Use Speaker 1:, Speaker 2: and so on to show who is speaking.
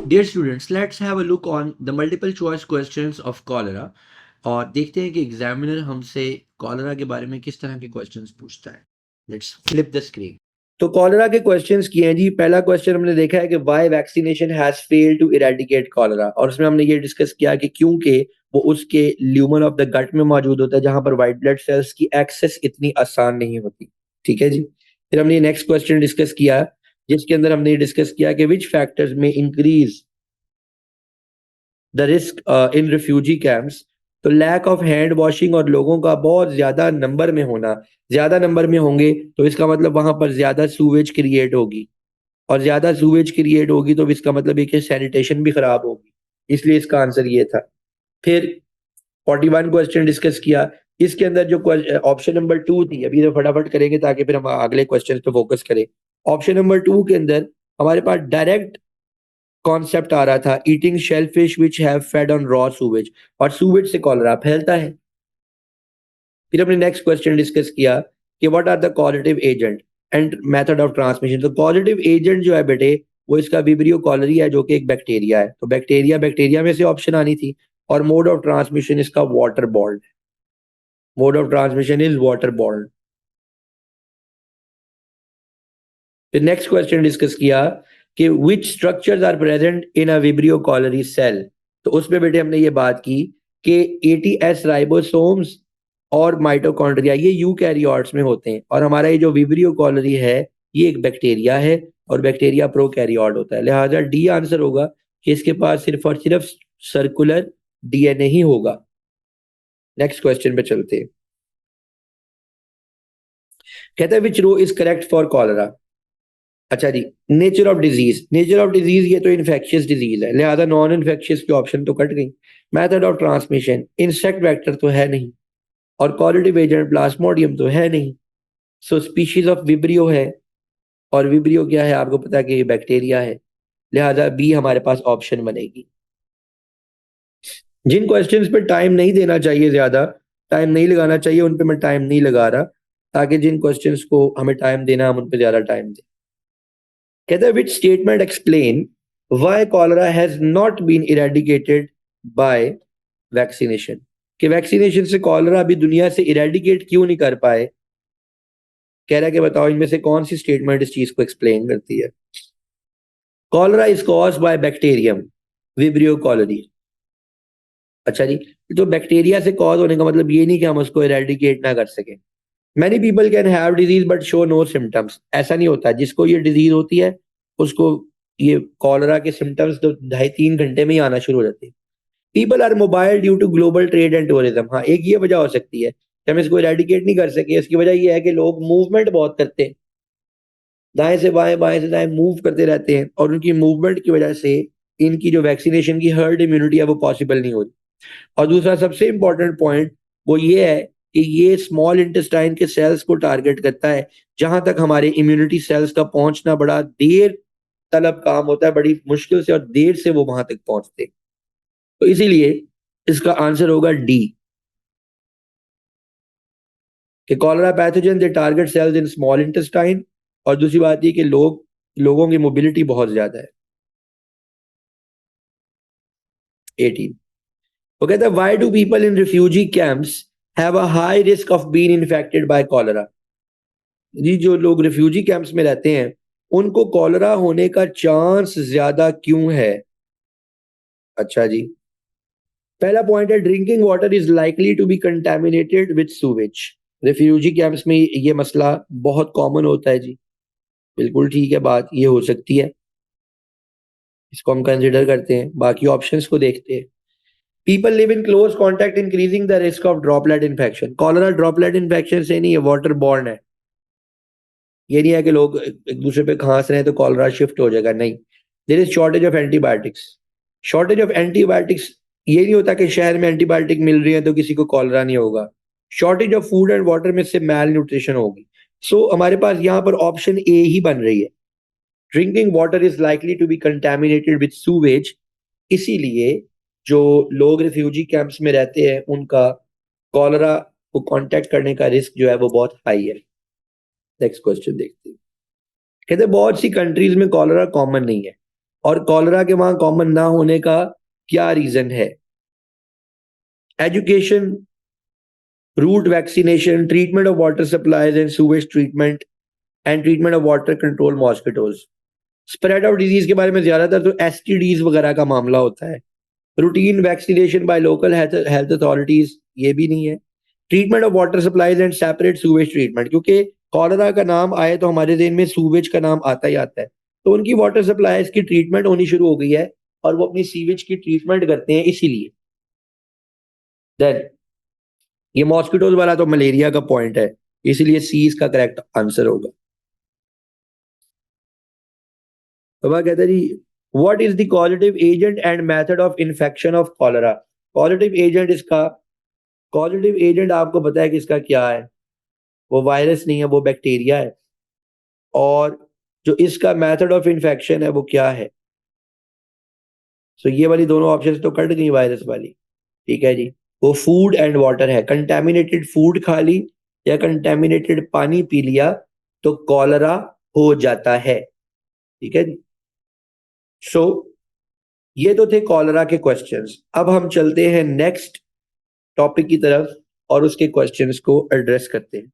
Speaker 1: Dear students, let's have a look on the multiple choice questions of cholera और देखते हैं कि examiner हमसे कॉलरा के बारे में किस तरह के क्वेश्चंस पूछता है। Let's flip the screen. तो कॉलरा के क्वेश्चंस किए हैं जी। पहला क्वेश्चन हमने देखा है कि why vaccination has failed to eradicate cholera, और उसमें हमने ये डिस्कस किया कि क्योंकि वो उसके ल्यूमन ऑफ द गट में मौजूद होता है जहां पर व्हाइट ब्लड सेल्स की एक्सेस इतनी आसान नहीं होती। ठीक है जी। फिर हमने नेक्स्ट क्वेश्चन डिस्कस किया जिसके अंदर हमने डिस्कस किया कि विच फैक्टर्स में increase the risk in refugee camps. तो लैक ऑफ हैंड वॉशिंग और लोगों का बहुत ज्यादा नंबर में होना, ज्यादा नंबर में होंगे तो इसका मतलब वहां पर ज्यादा सूवेज क्रिएट होगी, और ज्यादा सूवेज क्रिएट होगी तो इसका मतलब है कि सैनिटेशन भी खराब होगी, इसलिए इसका आंसर ये था। फिर 41 क्वेश्चन डिस्कस किया। इसके अंदर जो ऑप्शन नंबर 2 थी, अभी तो फटाफट करेंगे ताकि फिर हम अगले क्वेश्चन पे फोकस करें। ऑप्शन नंबर 2 के अंदर हमारे पास डायरेक्ट कॉन्सेप्ट आ रहा था, eating shellfish which have fed on raw sewage, और सूवेज से कॉलरा फैलता है। फिर हमने नेक्स्ट क्वेश्चन डिस्कस किया कि what are the causative agent and method of transmission. तो पॉजिटिव एजेंट जो है बेटे वो इसका विब्रियो कॉलरी है जो कि एक बैक्टीरिया है। तो बैक्टीरिया में से ऑप्शन आनी थी, और मोड ऑफ ट्रांसमिशन इसका water borne, mode of transmission is water borne. फिर नेक्स्ट क्वेश्चन डिस्कस किया कि which structures are present in a Vibrio cholerae cell. तो उसमें बेटे हमने ये बात की कि एटीएस राइबोसोम्स और माइटोकॉन्ड्रिया ये यूकैरियोट्स में होते हैं, और हमारा ये जो विब्रियो कॉलरी है ये एक बैक्टीरिया है, और बैक्टीरिया प्रोकैरियोट होता है। लिहाजा डी आंसर होगा कि इसके पास सिर्फ और सिर्फ सर्कुलर डीएनए ही होगा। नेक्स्ट क्वेश्चन पे चलते हैं। कहते हैं which row is correct for cholera. अच्छा जी, nature of disease, nature of disease ये तो इन्फेक्शियस डिजीज है, लिहाजा नॉन इन्फेक्शियस की ऑप्शन तो कट गई। Method of transmission, insect vector तो है नहीं, और कॉलिटिव एजेंट प्लाज्मोडियम तो है नहीं। सो स्पीशीज ऑफ विब्रियो है, और विब्रियो क्या है आपको पता है कि ये बैक्टीरिया है, लिहाजा बी हमारे पास ऑप्शन बनेगी। जिन क्वेश्चंस पे टाइम नहीं देना चाहिए, ज्यादा टाइम नहीं लगाना चाहिए, उन पे मैं टाइम नहीं लगा रहा, ताकि जिन क्वेश्चंस को हमें टाइम देना हम उन पे ज्यादा टाइम दें। कहते हैं which statement explain why cholera has not been eradicated by vaccination. कि वैक्सीनेशन से कॉलरा अभी दुनिया से इरेडिकेट क्यों नहीं कर पाए। कह रहा है कि बताओ इनमें से कौन सी स्टेटमेंट इस चीज को एक्सप्लेन करती है। Cholera is cause by bacterium vibrio colony. अच्छा जी, तो बैक्टीरिया से कॉज होने का मतलब ये नहीं कि हम उसको इरेडिकेट ना कर सकें। Many people can have disease but show no symptoms. ऐसा नहीं होता, जिसको ये डिजीज होती है उसको ये कॉलरा के सिम्टम्स तो 2.5-3 घंटे में ही आना शुरू हो जाते हैं। People are mobile due to global trade and tourism. हाँ, एक ये वजह हो सकती है कि हम इसको इरेडिकेट नहीं कर सके। इसकी वजह ये है कि लोग मूवमेंट बहुत करते हैं, दाएं से बाएं बाएं से दाएं मूव करते रहते हैं, और उनकी मूवमेंट की वजह से इनकी जो वैक्सीनेशन की हर्ड इम्यूनिटी है वो पॉसिबल नहीं होती। और दूसरा सबसे इंपॉर्टेंट पॉइंट वो ये है कि ये स्मॉल इंटेस्टाइन के सेल्स को टारगेट करता है, जहां तक हमारे इम्यूनिटी सेल्स का पहुंचना बड़ा देर तलब काम होता है, बड़ी मुश्किल से और देर से वो वहां तक पहुंचते हैं। तो इसीलिए इसका आंसर होगा डी, कि cholera pathogen they target cells in small intestine, और दूसरी बात ये कि लोगों की मोबिलिटी बहुत ज्यादा है। 18, वो कहता है why do people in refugee camps have a high risk of being infected by cholera. जी, जो लोग रिफ्यूजी कैंप्स में रहते हैं उनको कॉलरा होने का चांस ज्यादा क्यों है। अच्छा जी, पहला पॉइंट है drinking water is likely to be contaminated with sewage. Refugee camps में ये मसला बहुत कॉमन होता है जी। बिल्कुल ठीक है, बात ये हो सकती है, इसको हम कंसिडर करते हैं, बाकी ऑप्शंस को देखते हैं। People live in close contact increasing the risk of droplet infection. Cholera droplet infection से नहीं है, वाटर बॉर्न है। ये नहीं है कि लोग एक दूसरे पे खांस रहे हैं तो कॉलरा शिफ्ट हो जाएगा, नहीं। There is shortage of antibiotics. Shortage of antibiotics ये नहीं होता कि शहर में एंटीबायोटिक मिल रही है तो किसी को कॉलरा नहीं होगा। Shortage of food and water में से मैल न्यूट्रिशन होगी। सो हमारे पास यहाँ पर ऑप्शन ए ही बन रही है, drinking water is likely to be contaminated with sewage. इसीलिए जो लोग रिफ्यूजी कैंप्स में रहते हैं उनका कॉलरा को कांटेक्ट करने का रिस्क जो है वो बहुत हाई है। नेक्स्ट क्वेश्चन देखते हैं। कहते हैं बहुत सी कंट्रीज में कॉलरा कॉमन नहीं है। और कॉलरा के वहां कॉमन ना होने का क्या रीजन है? Education, route vaccination, treatment of water supplies and sewage treatment and treatment of water control mosquitoes. Spread of disease के बारे में ज्यादातर तो एसटीडीज वगैरह का मामला होता है। Routine vaccination by local health authorities, ये भी नहीं है। Treatment of water supplies and separate sewage treatment, क्योंकि कॉलरा का नाम आए तो हमारे देन में सूवेज का नाम आता ही आता है, तो उनकी वाटर सप्लाईज की ट्रीटमेंट होनी शुरू हो गई है और वो अपनी सीवेज की ट्रीटमेंट करते हैं इसीलिए। देन ये मॉस्किटोज वाला तो मलेरिया का पॉइंट है, इसीलिए सी इसका करेक्ट आंसर होगा। तो वह कहते हैं जी, what is the causative agent and method of infection of cholera? Causative agent इसका, कॉजेटिव एजेंट आपको पता है कि इसका क्या है, वो वायरस नहीं है, वो बैक्टीरिया है। और जो इसका मेथड ऑफ इन्फेक्शन है वो क्या है? सो ये वाली दोनों ऑप्शंस तो कट गई वायरस वाली, ठीक है जी। वो फूड एंड वाटर है, कंटेमिनेटेड फूड खा ली या कंटेमिनेटेड पानी पी लिया तो कॉलरा हो जाता है, ठीक है जी। सो ये तो थे कॉलरा के क्वेश्चंस। अब हम चलते हैं नेक्स्ट टॉपिक की तरफ और उसके क्वेश्चंस को एड्रेस करते हैं।